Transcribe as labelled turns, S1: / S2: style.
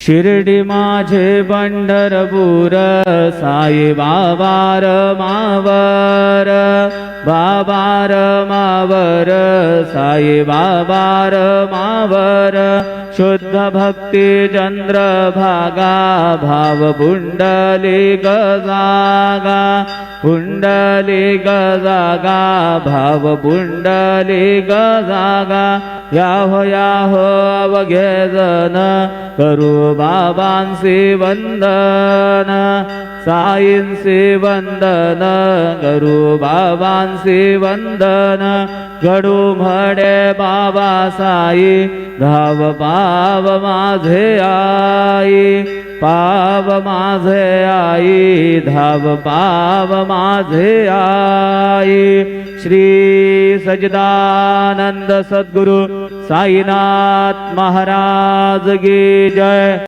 S1: शिर्डी माझे पंढरपूर साई बाबार मावर बाबार मावर साई बाबार मावर शुद्ध भक्ती चंद्र भागा भाव पुंडली गजागा पुंडली गजागा भाव पुंडली गजागा याहो याहो अवघे जन करू बाबांसी वंदन साईंसी वंदन करू बाबांसी वंदन घडू म्हणे बाबा साई धाव पाव माझे आई पाव माझे आई धाव पाव माझे आई। श्री सच्चिदानंद सद्गुरु साईनाथ महाराज की जय।